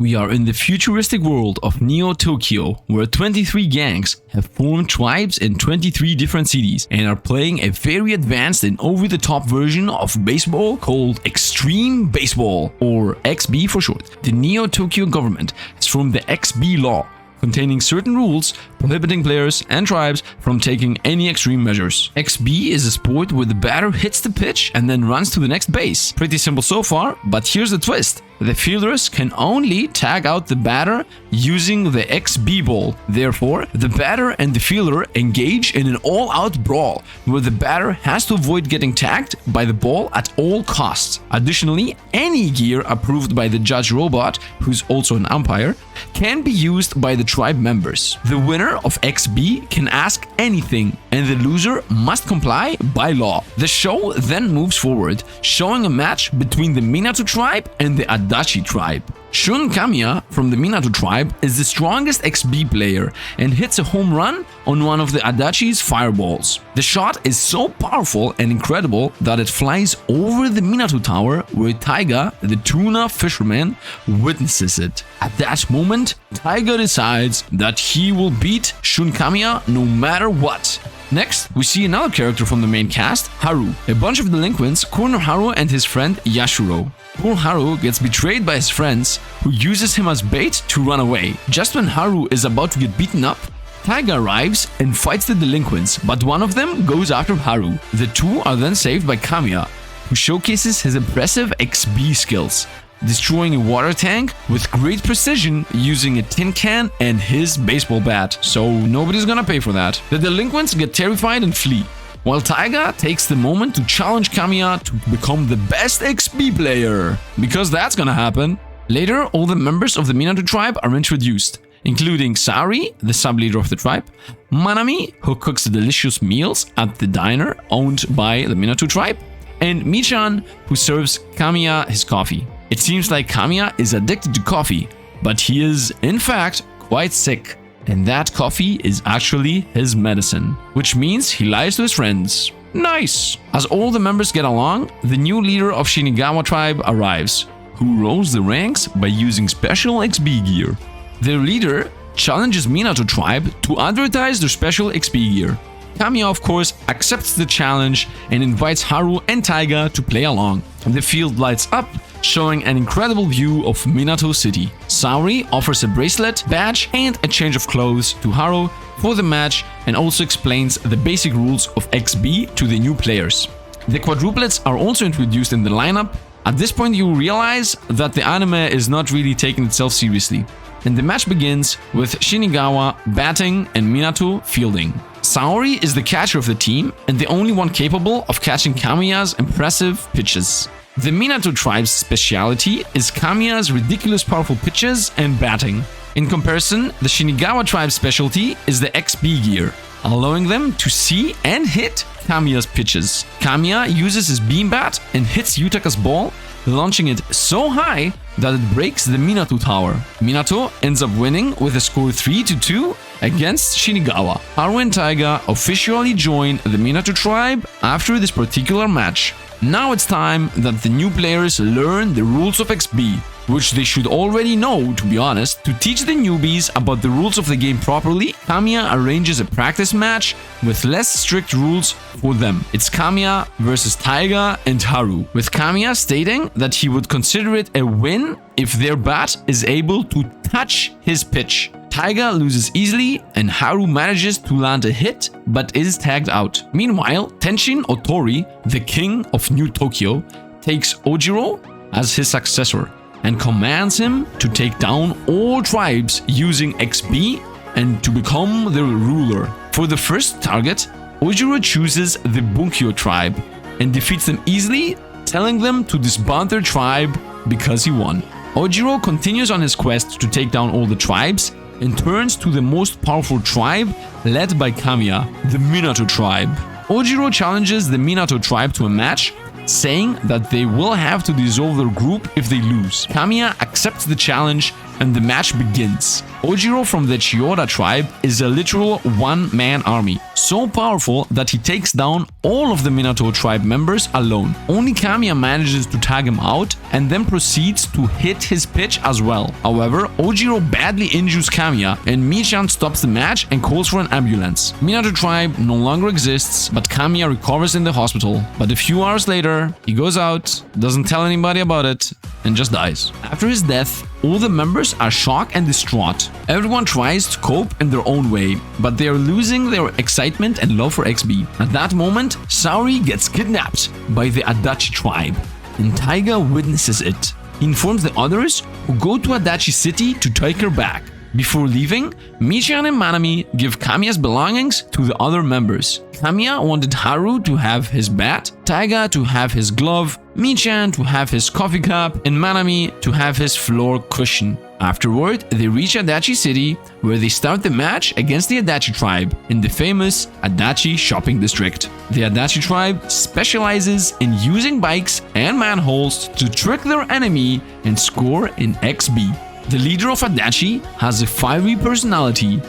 We are in the futuristic world of Neo Tokyo, where 23 gangs have formed tribes in 23 different cities and are playing a very advanced and over-the-top version of baseball called Extreme Baseball, or XB for short. The Neo Tokyo government has formed the XB law, containing certain rules prohibiting players and tribes from taking any extreme measures. XB is a sport where the batter hits the pitch and then runs to the next base. Pretty simple so far, but here's the twist. The fielders can only tag out the batter using the XB ball. Therefore, the batter and the fielder engage in an all-out brawl where the batter has to avoid getting tagged by the ball at all costs. Additionally, any gear approved by the judge robot, who's also an umpire, can be used by the tribe members. The winner of XB can ask anything, and the loser must comply by law. The show then moves forward, showing a match between the Minato tribe and the Adachi tribe. Shun Kamiya from the Minato tribe is the strongest XB player and hits a home run on one of the Adachi's fireballs. The shot is so powerful and incredible that it flies over the Minato tower where Taiga, the tuna fisherman, witnesses it. At that moment, Taiga decides that he will beat Shun Kamiya no matter what. Next, we see another character from the main cast, Haru. A bunch of delinquents corner Haru and his friend Yashiro. Poor Haru gets betrayed by his friends, who uses him as bait to run away. Just when Haru is about to get beaten up, Taiga arrives and fights the delinquents, but one of them goes after Haru. The two are then saved by Kamiya, who showcases his impressive XB skills, destroying a water tank with great precision using a tin can and his baseball bat, so nobody's gonna pay for that. The delinquents get terrified and flee, while Taiga takes the moment to challenge Kamiya to become the best XB player, because that's gonna happen. Later, all the members of the Minato tribe are introduced, including Saori, the sub-leader of the tribe, Manami, who cooks delicious meals at the diner owned by the Minato tribe, and Michan, who serves Kamiya his coffee. It seems like Kamiya is addicted to coffee, but he is, in fact, quite sick. And that coffee is actually his medicine, which means he lies to his friends. Nice! As all the members get along, the new leader of Shinagawa tribe arrives, who rose the ranks by using special XB gear. Their leader challenges Minato tribe to advertise their special XB gear. Kamiya, of course, accepts the challenge and invites Haru and Taiga to play along. The field lights up, showing an incredible view of Minato City. Saori offers a bracelet, badge, and a change of clothes to Haru for the match and also explains the basic rules of XB to the new players. The quadruplets are also introduced in the lineup. At this point, you realize that the anime is not really taking itself seriously. And the match begins with Shinagawa batting and Minato fielding. Saori is the catcher of the team and the only one capable of catching Kamiya's impressive pitches. The Minato tribe's speciality is Kamiya's ridiculous powerful pitches and batting. In comparison, the Shinagawa tribe's specialty is the XB gear, allowing them to see and hit Kamiya's pitches. Kamiya uses his beam bat and hits Yutaka's ball, launching it so high that it breaks the Minato tower. Minato ends up winning with a score 3-2 against Shinagawa. Haru and Taiga officially join the Minato tribe after this particular match. Now it's time that the new players learn the rules of XB, which they should already know, to be honest. To teach the newbies about the rules of the game properly, Kamiya arranges a practice match with less strict rules for them. It's Kamiya versus Taiga and Haru, with Kamiya stating that he would consider it a win if their bat is able to touch his pitch. Taiga loses easily and Haru manages to land a hit but is tagged out. Meanwhile, Tenshin Otori, the king of New Tokyo, takes Ojiro as his successor and commands him to take down all tribes using XB and to become their ruler. For the first target, Ojiro chooses the Bunkyo tribe and defeats them easily, telling them to disband their tribe because he won. Ojiro continues on his quest to take down all the tribes and turns to the most powerful tribe led by Kamiya, the Minato tribe. Ojiro challenges the Minato tribe to a match, saying that they will have to dissolve their group if they lose. Kamiya accepts the challenge and the match begins. Ojiro from the Chiyoda tribe is a literal one-man army, so powerful that he takes down all of the Minato tribe members alone. Only Kamiya manages to tag him out and then proceeds to hit his pitch as well. However, Ojiro badly injures Kamiya and Michan stops the match and calls for an ambulance. Minato tribe no longer exists, but Kamiya recovers in the hospital. But a few hours later, he goes out, doesn't tell anybody about it, and just dies. After his death, all the members are shocked and distraught. Everyone tries to cope in their own way, but they are losing their excitement and love for XB. At that moment, Saori gets kidnapped by the Adachi tribe, and Taiga witnesses it. He informs the others, who go to Adachi City to take her back. Before leaving, Michan and Manami give Kamiya's belongings to the other members. Kamiya wanted Haru to have his bat, Taiga to have his glove, Michan to have his coffee cup, and Manami to have his floor cushion. Afterward, they reach Adachi City, where they start the match against the Adachi tribe in the famous Adachi shopping district. The Adachi tribe specializes in using bikes and manholes to trick their enemy and score in XB. The leader of Adachi has a fiery personality,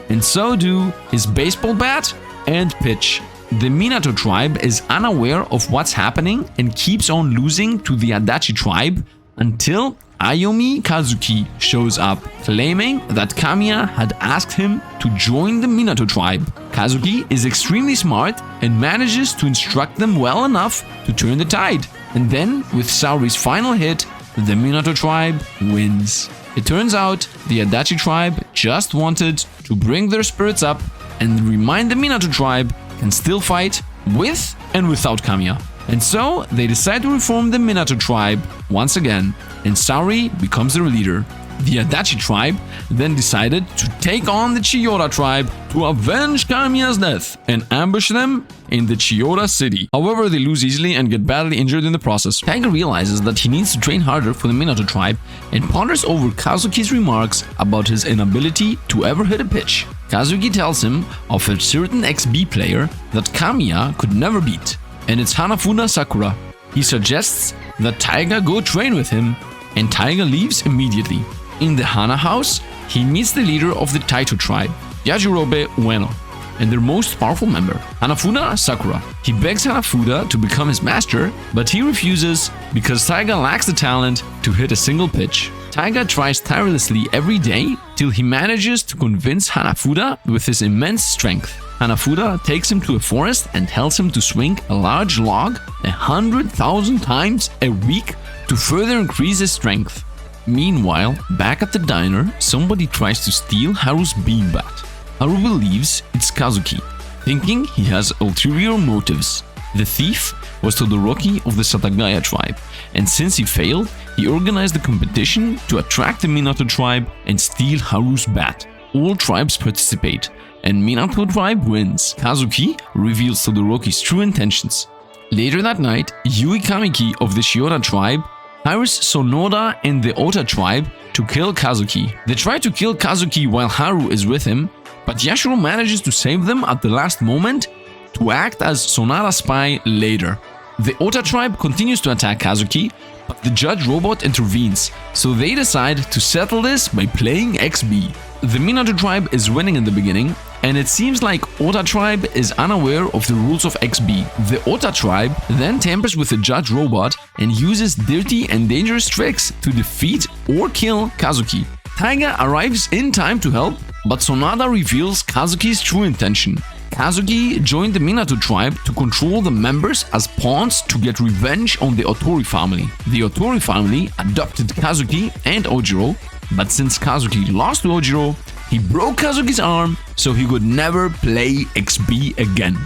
and so do his baseball bat and pitch. The Minato tribe is unaware of what's happening and keeps on losing to the Adachi tribe until Ayumi Kazuki shows up, claiming that Kamiya had asked him to join the Minato tribe. Kazuki is extremely smart and manages to instruct them well enough to turn the tide. And then, with Saori's final hit, the Minato tribe wins. It turns out the Adachi tribe just wanted to bring their spirits up and remind the Minato tribe can still fight with and without Kamiya. And so they decide to reform the Minato tribe once again, and Saori becomes their leader. The Adachi tribe then decided to take on the Chiyoda tribe to avenge Kamiya's death and ambush them in the Chiyoda city. However, they lose easily and get badly injured in the process. Taiga realizes that he needs to train harder for the Minato tribe and ponders over Kazuki's remarks about his inability to ever hit a pitch. Kazuki tells him of a certain XB player that Kamiya could never beat, and it's Hanafuda Sakura. He suggests that Taiga go train with him, and Taiga leaves immediately. In the Hana house, he meets the leader of the Taito tribe, Yajirobe Ueno, and their most powerful member, Hanafuda Sakura. He begs Hanafuda to become his master, but he refuses because Taiga lacks the talent to hit a single pitch. Taiga tries tirelessly every day till he manages to convince Hanafuda with his immense strength. Hanafuda takes him to a forest and tells him to swing a large log 100,000 times a week to further increase his strength. Meanwhile, back at the diner, somebody tries to steal Haru's bean bat. Haru believes it's Kazuki, thinking he has ulterior motives. The thief was Todoroki of the Satagaya tribe, and since he failed, he organized a competition to attract the Minato tribe and steal Haru's bat. All tribes participate, and Minato tribe wins. Kazuki reveals Todoroki's true intentions. Later that night, Yui Kamiki of the Chiyoda tribe hires Sonoda and the Ota tribe to kill Kazuki. They try to kill Kazuki while Haru is with him, but Yashiro manages to save them at the last moment to act as Sonoda's spy later. The Ota tribe continues to attack Kazuki, but the judge robot intervenes, so they decide to settle this by playing XB. The Minato tribe is winning in the beginning, and it seems like Ota tribe is unaware of the rules of XB. The Ota tribe then tampers with the judge robot and uses dirty and dangerous tricks to defeat or kill Kazuki. Taiga arrives in time to help, but Sonoda reveals Kazuki's true intention. Kazuki joined the Minato tribe to control the members as pawns to get revenge on the Otori family. The Otori family adopted Kazuki and Ojiro, but since Kazuki lost to Ojiro, he broke Kazuki's arm so he could never play XB again.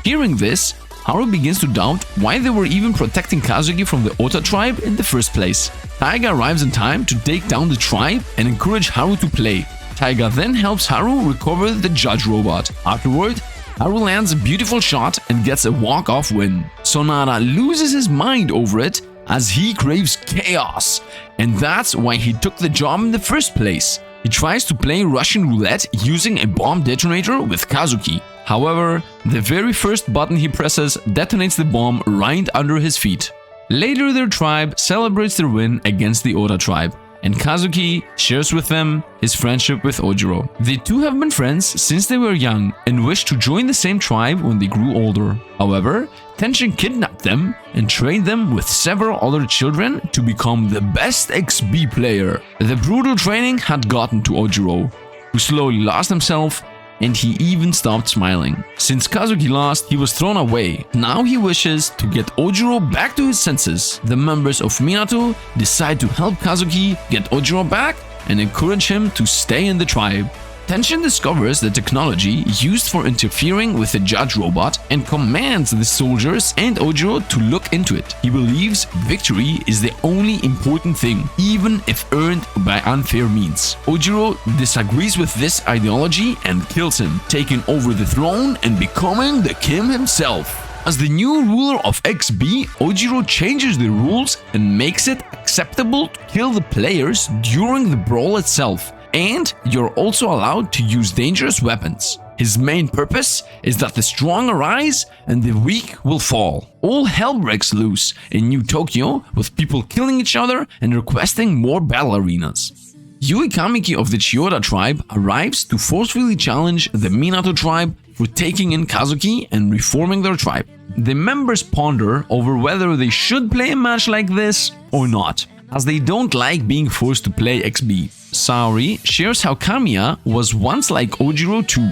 Hearing this, Haru begins to doubt why they were even protecting Kazuki from the Ota tribe in the first place. Taiga arrives in time to take down the tribe and encourage Haru to play. Taiga then helps Haru recover the judge robot. Afterward, Haru lands a beautiful shot and gets a walk-off win. Sonoda loses his mind over it as he craves chaos, and that's why he took the job in the first place. He tries to play Russian roulette using a bomb detonator with Kazuki. However, the very first button he presses detonates the bomb right under his feet. Later, their tribe celebrates their win against the Ota tribe. and Kazuki shares with them his friendship with Ojiro. The two have been friends since they were young and wished to join the same tribe when they grew older. However, Tenshin kidnapped them and trained them with several other children to become the best XB player. The brutal training had gotten to Ojiro, who slowly lost himself, and he even stopped smiling. Since Kazuki lost, he was thrown away. Now he wishes to get Ojiro back to his senses. The members of Minato decide to help Kazuki get Ojiro back and encourage him to stay in the tribe. Tenshin discovers the technology used for interfering with the judge robot and commands the soldiers and Ojiro to look into it. He believes victory is the only important thing, even if earned by unfair means. Ojiro disagrees with this ideology and kills him, taking over the throne and becoming the king himself. As the new ruler of XB, Ojiro changes the rules and makes it acceptable to kill the players during the brawl itself. And you're also allowed to use dangerous weapons. His main purpose is that the strong arise and the weak will fall. All hell breaks loose in New Tokyo, with people killing each other and requesting more battle arenas. Yui Kamiki of the Chiyoda tribe arrives to forcefully challenge the Minato tribe for taking in Kazuki and reforming their tribe. The members ponder over whether they should play a match like this or not, as they don't like being forced to play XB. Saori shares how Kamiya was once like Ojiro too,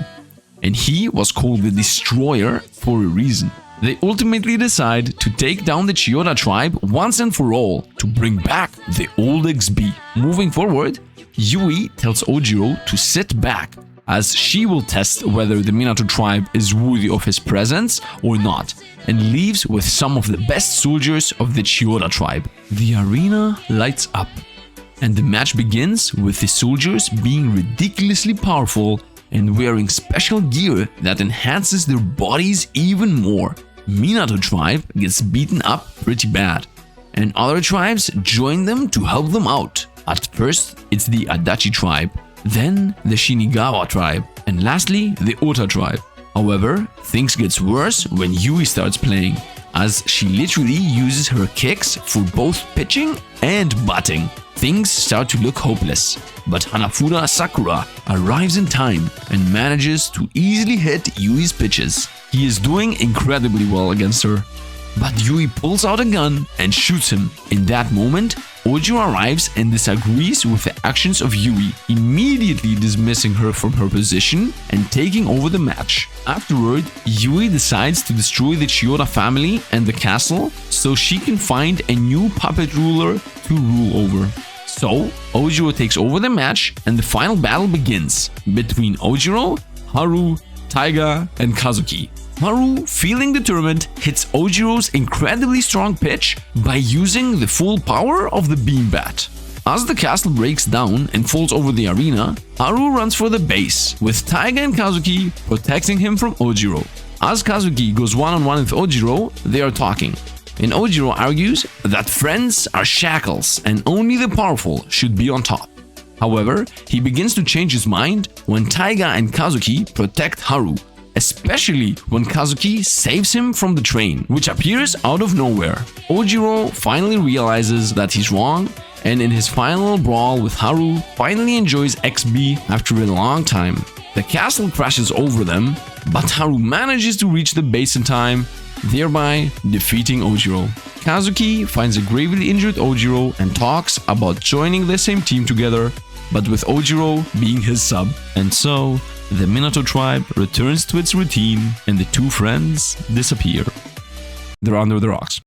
and he was called the Destroyer for a reason. They ultimately decide to take down the Chiyoda tribe once and for all to bring back the old XB. Moving forward, Yui tells Ojiro to sit back, as she will test whether the Minato tribe is worthy of his presence or not, and leaves with some of the best soldiers of the Chiyoda tribe. The arena lights up, and the match begins with the soldiers being ridiculously powerful and wearing special gear that enhances their bodies even more. Minato tribe gets beaten up pretty bad, and other tribes join them to help them out. At first, it's the Adachi tribe, then the Shinagawa tribe, and lastly, the Ota tribe. However, things gets worse when Yui starts playing, as she literally uses her kicks for both pitching and butting. Things start to look hopeless, but Hanafuda Sakura arrives in time and manages to easily hit Yui's pitches. He is doing incredibly well against her, but Yui pulls out a gun and shoots him. In that moment, Ojiro arrives and disagrees with the actions of Yui, immediately dismissing her from her position and taking over the match. Afterward, Yui decides to destroy the Chiyoda family and the castle so she can find a new puppet ruler to rule over. So, Ojiro takes over the match and the final battle begins between Ojiro, Haru, Taiga, and Kazuki. Haru, feeling determined, hits Ojiro's incredibly strong pitch by using the full power of the beam bat. As the castle breaks down and falls over the arena, Haru runs for the base, with Taiga and Kazuki protecting him from Ojiro. As Kazuki goes one-on-one with Ojiro, they are talking, and Ojiro argues that friends are shackles and only the powerful should be on top. However, he begins to change his mind when Taiga and Kazuki protect Haru, especially when Kazuki saves him from the train, which appears out of nowhere. Ojiro finally realizes that he's wrong, and in his final brawl with Haru, finally enjoys XB after a long time. The castle crashes over them, but Haru manages to reach the base in time, thereby defeating Ojiro. Kazuki finds a gravely injured Ojiro and talks about joining the same team together, but with Ojiro being his sub. And so, the Minato tribe returns to its routine and the two friends disappear. They're under the rocks.